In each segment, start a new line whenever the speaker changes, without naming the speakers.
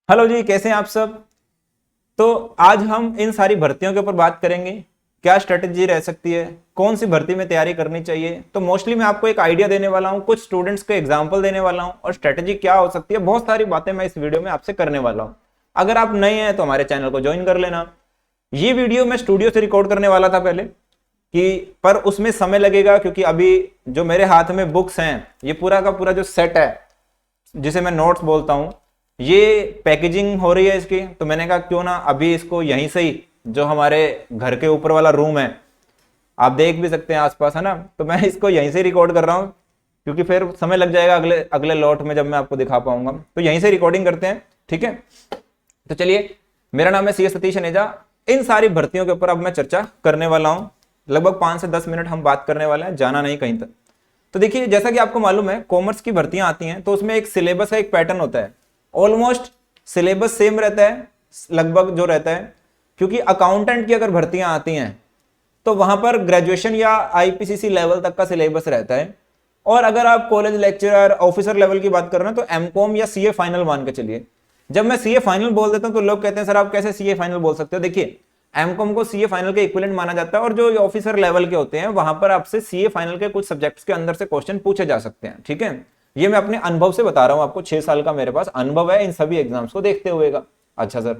Hello जी, कैसे हैं आप सब। तो आज हम इन सारी भर्तियों के ऊपर बात करेंगे। क्या स्ट्रेटेजी रह सकती है, कौन सी भर्ती में तैयारी करनी चाहिए। तो मोस्टली मैं आपको एक आइडिया देने वाला हूं, कुछ स्टूडेंट्स को एग्जांपल देने वाला हूं और स्ट्रेटेजी क्या हो सकती है, बहुत सारी बातें मैं इस वीडियो में आपसे करने वाला हूं। अगर आप नए हैं तो हमारे चैनल को ज्वाइन कर लेना। ये वीडियो मैं स्टूडियो से रिकॉर्ड करने वाला था पहले कि पर उसमें समय लगेगा, क्योंकि अभी जो मेरे हाथ में बुक्स हैं, ये पूरा का पूरा जो सेट है जिसे मैं नोट्स बोलता हूं, ये पैकेजिंग हो रही है इसकी। तो मैंने कहा क्यों ना अभी इसको यहीं से ही, जो हमारे घर के ऊपर वाला रूम है, आप देख भी सकते हैं आसपास, है ना, तो मैं इसको यहीं से रिकॉर्ड कर रहा हूँ, क्योंकि फिर समय लग जाएगा अगले अगले लॉट में जब मैं आपको दिखा पाऊंगा। तो यहीं से रिकॉर्डिंग करते हैं, ठीक है। तो चलिए, मेरा नाम है सी एस सतीश अनेजा। इन सारी भर्तियों के ऊपर अब मैं चर्चा करने वाला हूँ। लगभग 5 से 10 मिनट हम बात करने वाले हैं, जाना नहीं कहीं तक। तो देखिए, जैसा कि आपको मालूम है, कॉमर्स की भर्तियां आती हैं तो उसमें एक सिलेबस का एक पैटर्न होता है। ऑलमोस्ट सिलेबस सेम रहता है, लगभग जो रहता है, क्योंकि अकाउंटेंट की अगर भर्तियां आती हैं तो वहां पर ग्रेजुएशन या आईपीसीसी लेवल तक का सिलेबस रहता है। और अगर आप कॉलेज लेक्चरर ऑफिसर लेवल की बात कर रहे हैं तो एमकॉम या सीए फाइनल मान के चलिए। जब मैं सीए फाइनल बोल देता हूं तो लोग कहते हैं सर आप कैसे सीए फाइनल बोल सकते हो। देखिए, एमकॉम को सीए फाइनल के इक्विवेलेंट माना जाता है, और जो ऑफिसर लेवल के होते हैं वहां पर आपसे सीए फाइनल के कुछ सब्जेक्ट्स के अंदर से क्वेश्चन पूछे जा सकते हैं, ठीक है। ये मैं अपने अनुभव से बता रहा हूं आपको, 6 साल का मेरे पास अनुभव है इन सभी एग्जाम्स को देखते हुए का। अच्छा सर,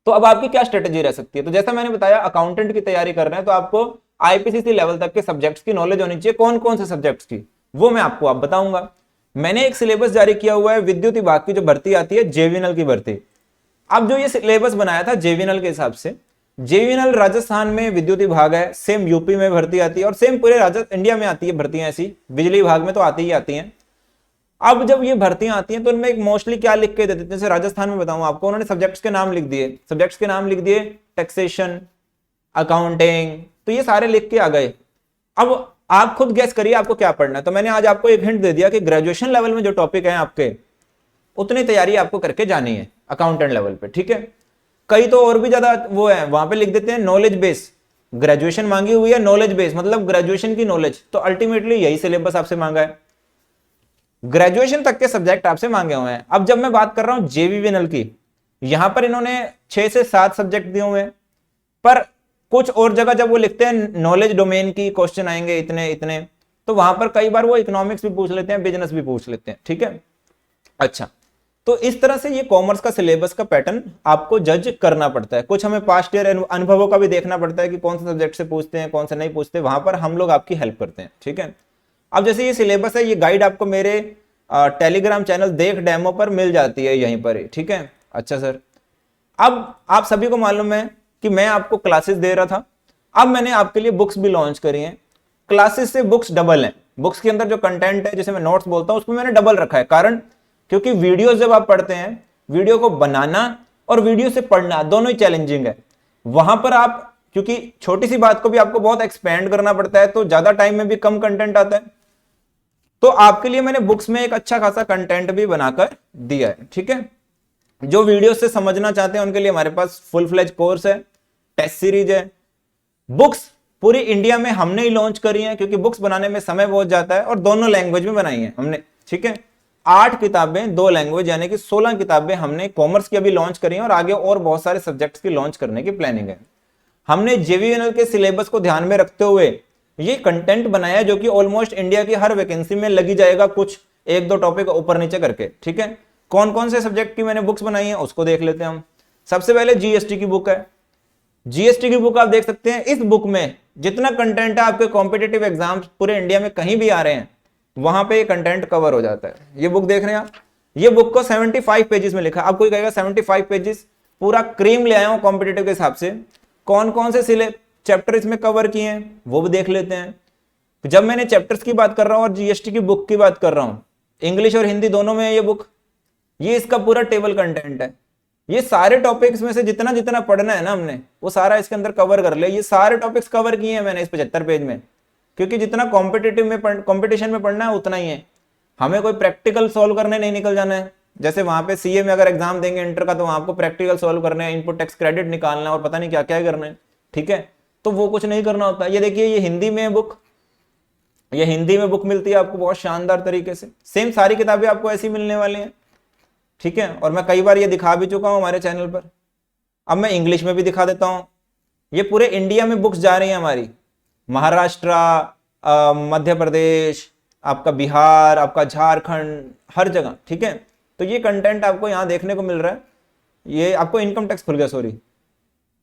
तो अब आपकी क्या स्ट्रेटेजी रह सकती है। तो जैसा मैंने बताया, अकाउंटेंट की तैयारी कर रहे हैं तो आपको आईपीसीसी लेवल तक के सब्जेक्ट्स की नॉलेज होनी चाहिए। कौन कौन से सब्जेक्ट्स की, वो मैं आपको अब बताऊंगा। मैंने एक सिलेबस जारी किया हुआ है विद्युत विभाग की जो भर्ती आती है, जेवीएनएल की भर्ती। अब जो ये सिलेबस बनाया था जेवीएनएल के हिसाब से, जेवीएनएल राजस्थान में विद्युत विभाग है, सेम यूपी में भर्ती आती है और सेम पूरे इंडिया में आती है भर्तियां ऐसी, बिजली विभाग में तो आती ही आती हैं। अब जब ये भर्तियां आती हैं तो उनमें एक मोस्टली क्या लिख के देते हैं, जैसे राजस्थान में बताऊं आपको, उन्होंने सब्जेक्ट्स के नाम लिख दिए, सब्जेक्ट्स के नाम लिख दिए टैक्सेशन, अकाउंटिंग, तो ये सारे लिख के आ गए। अब आप खुद गैस करिए आपको क्या पढ़ना है। तो मैंने आज आपको एक हिंट दे दिया कि ग्रेजुएशन लेवल में जो टॉपिक है आपके, उतनी तैयारी आपको करके जानी है अकाउंटेंट लेवल पे, ठीक है। कई तो और भी ज्यादा वो है, वहां पे लिख देते हैं नॉलेज बेस, ग्रेजुएशन मांगी हुई है, नॉलेज बेस मतलब ग्रेजुएशन की नॉलेज। तो अल्टीमेटली यही सिलेबस आपसे मांगा है, ग्रेजुएशन तक के सब्जेक्ट आपसे मांगे हुए हैं। अब जब मैं बात कर रहा हूं जेवीएनएल की, यहां पर इन्होंने 6 से 7 सब्जेक्ट दिए हुए हैं, पर कुछ और जगह जब वो लिखते हैं नॉलेज डोमेन की क्वेश्चन आएंगे इतने इतने, तो वहां पर कई बार वो इकोनॉमिक्स भी पूछ लेते हैं, बिजनेस भी पूछ लेते हैं, ठीक है। अच्छा, तो इस तरह से ये कॉमर्स का सिलेबस का पैटर्न आपको जज करना पड़ता है। कुछ हमें पास्ट ईयर अनुभवों का भी देखना पड़ता है कि कौन से सब्जेक्ट से पूछते हैं, कौन से नहीं पूछते, वहां पर हम लोग आपकी हेल्प करते हैं, ठीक है। अब जैसे ये सिलेबस है, ये गाइड आपको मेरे टेलीग्राम चैनल देख डेमो पर मिल जाती है यहीं पर, ठीक है। अच्छा सर, अब आप सभी को मालूम है कि मैं आपको क्लासेस दे रहा था, अब मैंने आपके लिए बुक्स भी लॉन्च करी हैं। क्लासेस से बुक्स डबल हैं, बुक्स के अंदर जो कंटेंट है जिसे मैं नोट्स बोलता हूं उसको मैंने डबल रखा है। कारण, क्योंकि वीडियो जब आप पढ़ते हैं, वीडियो को बनाना और वीडियो से पढ़ना दोनों ही चैलेंजिंग है। वहां पर आप, क्योंकि छोटी सी बात को भी आपको बहुत एक्सपेंड करना पड़ता है, तो ज्यादा टाइम में भी कम कंटेंट आता है। तो आपके लिए मैंने बुक्स में एक अच्छा खासा कंटेंट भी बनाकर दिया है, ठीक है। जो वीडियो से समझना चाहते हैं उनके लिए हमारे पास फुल फ्लेज कोर्स है, टेस्ट सीरीज है। बुक्स पूरी इंडिया में हमने ही लॉन्च करी है, क्योंकि बुक्स बनाने में समय बहुत जाता है, और दोनों लैंग्वेज में बनाई है हमने, ठीक है। 8 किताबें 2 लैंग्वेज, यानी कि 16 किताबें हमने कॉमर्स की अभी लॉन्च करी हैं, और आगे और बहुत सारे सब्जेक्ट्स की लॉन्च करने की प्लानिंग है। हमने जेवीएनएल के सिलेबस को ध्यान में रखते हुए ये कंटेंट बनाया, जो कि ऑलमोस्ट इंडिया की हर वैकेंसी में लगी जाएगा, कुछ 1-2 टॉपिक ऊपर नीचे करके, ठीक है। कौन कौन से सब्जेक्ट की मैंने बुक्स बनाई है उसको देख लेते हैं हम। सबसे पहले जीएसटी की बुक है। जीएसटी की बुक आप देख सकते हैं, इस बुक में जितना कंटेंट है आपके कॉम्पिटेटिव एग्जाम्स पूरे इंडिया में कहीं भी आ रहे हैं, वहां पे ये कंटेंट कवर हो जाता है। ये बुक देख रहे हैं आप, ये बुक को 75 पेजेस में लिखा। अब कोई कहेगा 75 पेजेस पूरा क्रीम ले आया हूं कॉम्पिटेटिव के हिसाब से, कौन कौन से चैप्टर इसमें कवर किए हैं वो भी देख लेते हैं। जब मैंने चैप्टर्स की बात कर रहा हूं और जीएसटी की बुक की बात कर रहा हूं, इंग्लिश और हिंदी दोनों में है ये बुक। ये इसका पूरा टेबल कंटेंट है। ये सारे टॉपिक्स में से जितना जितना पढ़ना है ना हमने, वो सारा इसके अंदर कवर कर लिया। ये सारे टॉपिक्स कवर किए हैं मैंने इस 75 पेज में, क्योंकि जितना कॉम्पिटिटिव में कंपटीशन में पढ़ना है उतना ही है। हमें कोई प्रैक्टिकल सॉल्व करने नहीं निकल जाना है। जैसे वहां पे सीए में अगर एग्जाम देंगे इंटर का, तो वहां आपको प्रैक्टिकल सॉल्व करना है, इनपुट टैक्स क्रेडिट निकालना है और पता नहीं क्या क्या करना है, ठीक है। तो वो कुछ नहीं करना होता। ये देखिए, ये हिंदी में बुक, ये हिंदी में बुक मिलती है आपको बहुत शानदार तरीके से। सेम सारी किताबें आपको ऐसी मिलने वाली हैं। ठीक है, और मैं कई बार ये दिखा भी चुका हूं हमारे चैनल पर। अब मैं इंग्लिश में भी दिखा देता हूं। ये पूरे इंडिया में बुक्स जा रही हैं हमारी, महाराष्ट्र, मध्य प्रदेश, आपका बिहार, आपका झारखंड, हर जगह, ठीक है। तो ये कंटेंट आपको यहाँ देखने को मिल रहा है। ये आपको इनकम टैक्स खुल गया, सॉरी,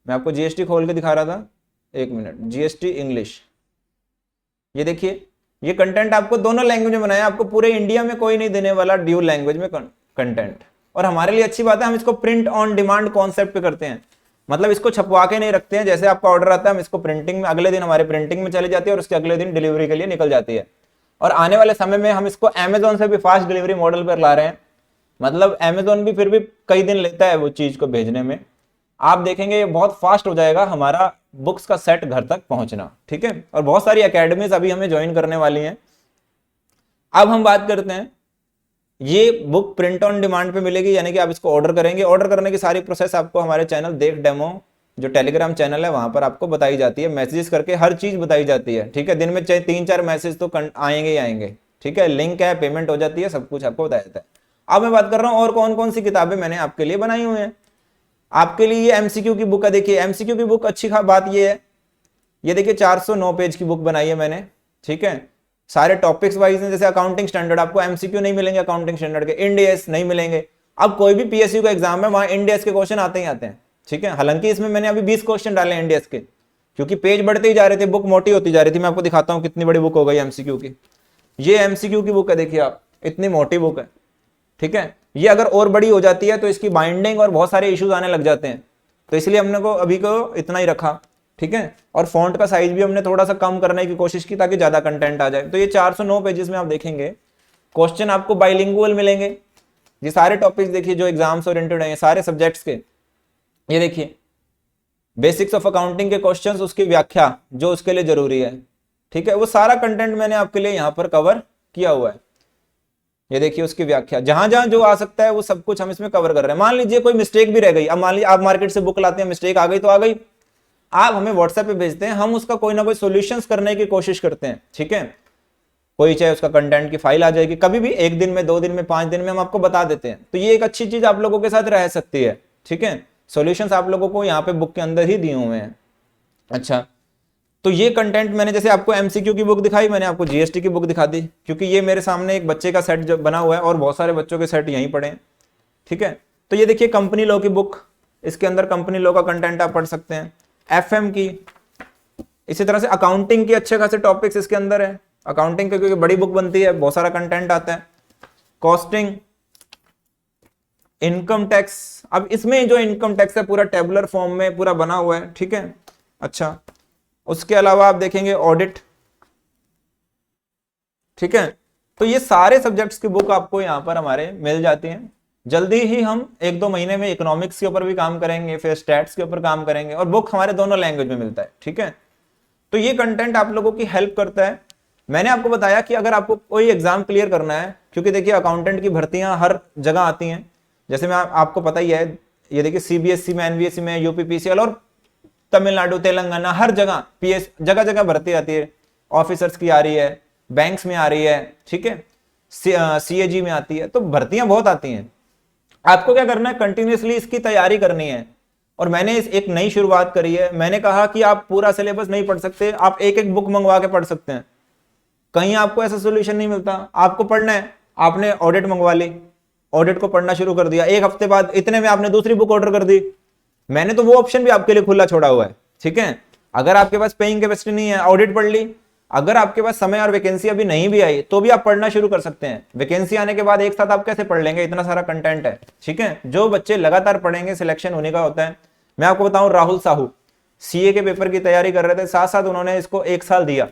मैं आपको जीएसटी खोल के दिखा रहा था, एक मिनट, जीएसटी इंग्लिश, ये देखिए, ये कंटेंट आपको दोनों लैंग्वेज में बनाया, आपको पूरे इंडिया में कोई नहीं देने वाला ड्यूल लैंग्वेज में कंटेंट। और हमारे लिए अच्छी बात है, हम इसको प्रिंट ऑन डिमांड कॉन्सेप्ट पे करते हैं, मतलब इसको छपवा के नहीं रखते हैं। जैसे आपका ऑर्डर आता है, हम इसको प्रिंटिंग में, अगले दिन हमारे प्रिंटिंग में चली जाती है और उसके अगले दिन डिलीवरी के लिए निकल जाती है। और आने वाले समय में हम इसको अमेजोन से भी फास्ट डिलीवरी मॉडल पर ला रहे हैं, मतलब अमेजोन भी फिर भी कई दिन लेता है वो चीज को भेजने में। आप देखेंगे ये बहुत फास्ट हो जाएगा हमारा बुक्स का सेट घर तक पहुंचना, ठीक है। और बहुत सारी एकेडमीज अभी हमें ज्वाइन करने वाली हैं। अब हम बात करते हैं, ये बुक प्रिंट ऑन डिमांड पे मिलेगी, यानी कि आप इसको ऑर्डर करेंगे। ऑर्डर करने की सारी प्रोसेस आपको हमारे चैनल देख डेमो, जो टेलीग्राम चैनल है वहां पर आपको बताई जाती है, मैसेजेस करके हर चीज बताई जाती है, ठीक है। दिन में चाहे 3-4 मैसेज तो आएंगे ही आएंगे, ठीक है। लिंक है, पेमेंट हो जाती है, सब कुछ आपको बताया जाता है। अब मैं बात कर रहा हूं और कौन कौन सी किताबें मैंने आपके लिए बनाई हुई हैं। आपके लिए ये एमसीक्यू की बुक है, देखिए एमसीक्यू की बुक अच्छी बात ये है, ये देखिए 409 पेज की बुक बनाई है मैंने, ठीक है। सारे टॉपिक्स वाइज हैं, जैसे अकाउंटिंग स्टैंडर्ड, आपको एमसीक्यू नहीं मिलेंगे अकाउंटिंग स्टैंडर्ड के, इंड एएस नहीं मिलेंगे। अब कोई भी पीएसयू का एग्जाम है, वहां इंड एएस के क्वेश्चन आते ही आते हैं, ठीक है। हालांकि इसमें मैंने अभी 20 क्वेश्चन डाले इंड एएस के, क्योंकि पेज बढ़ते ही जा रहे थे, बुक मोटी होती जा रही थी। मैं आपको दिखाता हूँ कितनी बड़ी बुक हो गई एमसीक्यू की। ये एमसीक्यू की बुक है, देखिए आप, इतनी मोटी बुक है, ठीक है। ये अगर और बड़ी हो जाती है तो इसकी बाइंडिंग और बहुत सारे इश्यूज आने लग जाते हैं, तो इसलिए हमने को अभी को इतना ही रखा, ठीक है। और फॉन्ट का साइज भी हमने थोड़ा सा कम करने की कोशिश की ताकि ज्यादा कंटेंट आ जाए। तो ये 409 पेजेस में आप देखेंगे क्वेश्चन आपको बाइलिंगुअल मिलेंगे। ये सारे टॉपिक्स देखिए जो एग्जाम्स ओरिएंटेड हैं, सारे सब्जेक्ट्स के। ये देखिए बेसिक्स ऑफ अकाउंटिंग के क्वेश्चंस, उसकी व्याख्या जो उसके लिए जरूरी है, ठीक है। वो सारा कंटेंट मैंने आपके लिए यहाँ पर कवर किया हुआ है। ये देखिए उसकी व्याख्या, जहां जहां जो आ सकता है वो सब कुछ हम इसमें कवर कर रहे हैं। मान लीजिए कोई मिस्टेक भी रह गई, अब मान लीजिए आप मार्केट से बुक लाते हैं, मिस्टेक आ गई तो आ गई, आप हमें व्हाट्सएप पे भेजते हैं, हम उसका कोई ना कोई सॉल्यूशंस करने की कोशिश करते हैं, ठीक है। कोई चाहे उसका कंटेंट की फाइल आ जाएगी कभी भी, 1 दिन में, 2 दिन में, 5 दिन में हम आपको बता देते हैं। तो ये एक अच्छी चीज आप लोगों के साथ रह सकती है, ठीक है। सॉल्यूशंस आप लोगों को यहाँ पे बुक के अंदर ही दिए हुए हैं। अच्छा, तो ये कंटेंट मैंने, जैसे आपको एमसीक्यू की बुक दिखाई, मैंने आपको जीएसटी की बुक दिखा दी, क्योंकि ये मेरे सामने एक बच्चे का सेट जो बना हुआ है और बहुत सारे बच्चों के सेट यहीं पड़े हैं, ठीक है। तो ये देखिए कंपनी लॉ की बुक, इसके अंदर कंपनी लॉ का कंटेंट आप पढ़ सकते हैं। एफएम की, इसी तरह से अकाउंटिंग के अच्छे खासे टॉपिक्स इसके अंदर है। अकाउंटिंग की क्योंकि बड़ी बुक बनती है, बहुत सारा कंटेंट आता है। कॉस्टिंग, इनकम टैक्स, अब इसमें जो इनकम टैक्स है पूरा टेबुलर फॉर्म में पूरा बना हुआ है, ठीक है। अच्छा, उसके अलावा आप देखेंगे ऑडिट, ठीक है। तो ये सारे सब्जेक्ट्स की बुक आपको यहाँ पर हमारे मिल जाती हैं। जल्दी ही हम 1-2 महीने में इकोनॉमिक्स के ऊपर भी काम करेंगे, फिर स्टैट्स के ऊपर काम करेंगे, और बुक हमारे दोनों लैंग्वेज में मिलता है, ठीक है। तो ये कंटेंट आप लोगों की हेल्प करता है। मैंने आपको बताया कि अगर आपको कोई एग्जाम क्लियर करना है, क्योंकि देखिए अकाउंटेंट की भर्तियां हर जगह आती हैं, जैसे मैं आपको पता ही है, ये देखिए सीबीएसई में, एनवीएसई में, यूपीपीसीएल और तमिलनाडु, तेलंगाना, हर जगह पीएस, जगह जगह भर्ती आती है। ऑफिसर्स की आ रही है, बैंक्स में आ रही है, ठीक है, सीएजी में आती है, तो भर्तियां बहुत आती हैं। आपको क्या करना है, कंटिन्यूसली इसकी तैयारी करनी है। और मैंने एक नई शुरुआत करी है, मैंने कहा कि आप पूरा सिलेबस नहीं पढ़ सकते, आप एक एक बुक मंगवा के पढ़ सकते हैं। कहीं आपको ऐसा सोल्यूशन नहीं मिलता, आपको पढ़ना है, आपने ऑडिट मंगवा ली, ऑडिट को पढ़ना शुरू कर दिया, 1 हफ्ते बाद इतने में आपने दूसरी बुक ऑर्डर कर दी। मैंने तो वो ऑप्शन भी आपके लिए खुला छोड़ा हुआ है, ठीक है। अगर आपके पास पेइंग कैपेसिटी नहीं है, ऑडिट पढ़ ली, अगर आपके पास समय और वैकेंसी अभी नहीं भी आई तो भी आप पढ़ना शुरू कर सकते हैं। वैकेंसी आने के बाद एक साथ आप कैसे पढ़ लेंगे, इतना सारा कंटेंट है, ठीक है। जो बच्चे लगातार पढ़ेंगे सिलेक्शन होने का होता है। मैं आपको बताऊं, राहुल साहू सीए के पेपर की तैयारी कर रहे थे, साथ साथ उन्होंने इसको 1 साल दिया,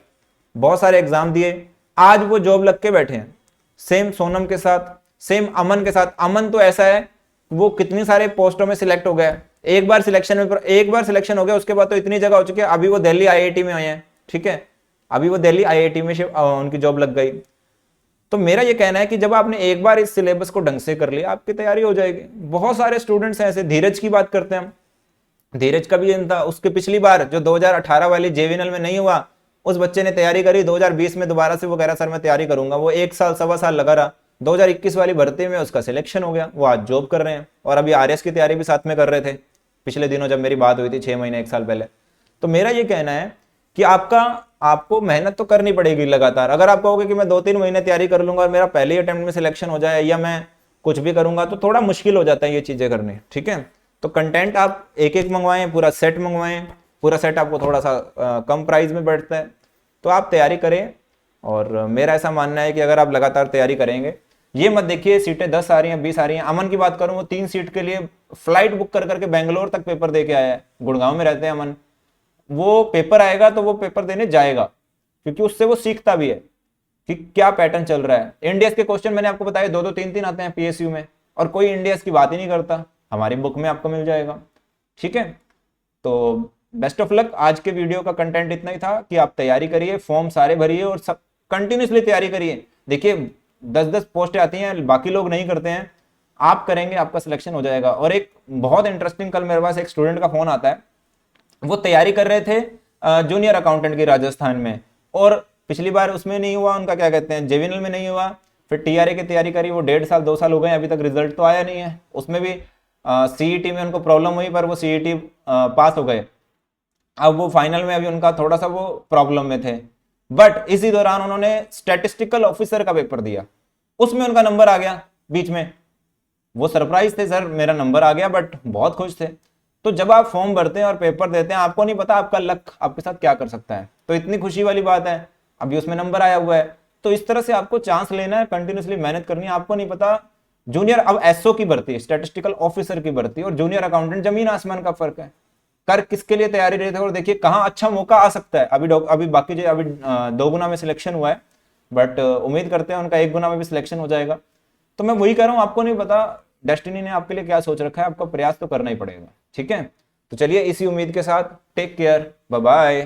बहुत सारे एग्जाम दिए, आज वो जॉब लग के बैठे हैं। सेम सोनम के साथ, सेम अमन के साथ। अमन तो ऐसा है, वो कितनी सारे पोस्टों में सिलेक्ट हो गया, एक बार सिलेक्शन हो गया, उसके बाद तो इतनी जगह हो चुकी है, अभी वो दिल्ली आईआईटी में आए हैं, ठीक है, अभी वो दिल्ली आईआईटी में उनकी जॉब लग गई। तो मेरा ये कहना है कि जब आपने एक बार इस सिलेबस को ढंग से कर लिया, आपकी तैयारी हो जाएगी। बहुत सारे स्टूडेंट्स हैं ऐसे, धीरज की बात करते हैं हम, धीरज का भी दिन था, उसके पिछली बार जो 2018 वाली जेवीएनएल में नहीं हुआ, उस बच्चे ने तैयारी करी, 2020 में दोबारा से वो कह रहा सर मैं तैयारी करूंगा, वो 1 साल 1.25 साल लगा रहा, 2021 वाली भर्ती में उसका सिलेक्शन हो गया, वो आज जॉब कर रहे हैं और अभी आरएस की तैयारी भी साथ में कर रहे थे पिछले दिनों जब मेरी बात हुई थी 6 महीने 1 साल पहले। तो मेरा ये कहना है कि आपको मेहनत तो करनी पड़ेगी लगातार। अगर आप कहोगे कि मैं 2-3 महीने तैयारी कर लूंगा और मेरा पहले ही अटेम्प्ट में सिलेक्शन हो जाए या मैं कुछ भी करूंगा, तो थोड़ा मुश्किल हो जाता है ये चीजें करनी, ठीक है। तो कंटेंट आप एक एक मंगवाएं, पूरा सेट मंगवाएं, पूरा सेट आपको थोड़ा सा कम प्राइस में बैठता है, तो आप तैयारी करें। और मेरा ऐसा मानना है कि अगर आप लगातार तैयारी करेंगे, ये मत देखिए सीटें 10 आ रही हैं 20 आ रही हैं। अमन की बात करूं, वो 3 सीट के लिए फ्लाइट बुक कर करके बेंगलोर तक पेपर दे के आया है, गुड़गांव में रहते हैं अमन। वो पेपर आएगा तो वो पेपर देने जाएगा, क्योंकि उससे वो सीखता भी है कि क्या पैटर्न चल रहा है। इंडियस के क्वेश्चन मैंने आपको बताया 2-2 3-3 आते हैं पीएसयू में, और कोई इंडियस की बात ही नहीं करता, हमारी बुक में आपको मिल जाएगा, ठीक है। तो बेस्ट ऑफ लक। आज के वीडियो का कंटेंट इतना ही था कि आप तैयारी करिए, फॉर्म सारे भरिए और सब कंटिन्यूसली तैयारी करिए। देखिए 10-10 पोस्टें आती हैं, बाकी लोग नहीं करते हैं, आप करेंगे आपका सिलेक्शन हो जाएगा। और एक बहुत इंटरेस्टिंग, कल मेरे पास एक स्टूडेंट का फोन आता है, वो तैयारी कर रहे थे जूनियर अकाउंटेंट की राजस्थान में, और पिछली बार उसमें नहीं हुआ, उनका क्या कहते हैं जेवीएनएल में नहीं हुआ, फिर टीआरए की तैयारी करी, वो 1.5 साल 2 साल हो गए, अभी तक रिजल्ट तो आया नहीं है। उसमें भी सीईटी में उनको प्रॉब्लम हुई, पर वो सीईटी पास हो गए। अब वो फाइनल में अभी उनका थोड़ा सा वो प्रॉब्लम में थे, बट इसी दौरान उन्होंने स्टैटिस्टिकल ऑफिसर का पेपर दिया, उसमें उनका नंबर आ गया बीच में। वो सरप्राइज थे, सर मेरा नंबर आ गया, बट बहुत खुश थे। तो जब आप फॉर्म भरते हैं और पेपर देते हैं, आपको नहीं पता आपका लक आपके साथ क्या कर सकता है, तो इतनी खुशी वाली बात है, अभी उसमें नंबर आया हुआ है। तो इस तरह से आपको चांस लेना है, कंटिन्यूसली मेहनत करनी है। आपको नहीं पता जूनियर, अब एसओ की भर्ती, स्टैटिस्टिकल ऑफिसर की भर्ती और जूनियर अकाउंटेंट जमीन आसमान का फर्क है। कर किसके लिए तैयारी रहे थे, और देखिए कहाँ अच्छा मौका आ सकता है। अभी बाकी जो अभी 2 गुना में सिलेक्शन हुआ है, बट उम्मीद करते हैं उनका 1 गुना में भी सिलेक्शन हो जाएगा। तो मैं वही कह रहा हूँ, आपको नहीं पता डेस्टिनी ने आपके लिए क्या सोच रखा है, आपका प्रयास तो करना ही पड़ेगा, ठीक है। तो चलिए इसी उम्मीद के साथ टेक केयर, बाय बाय।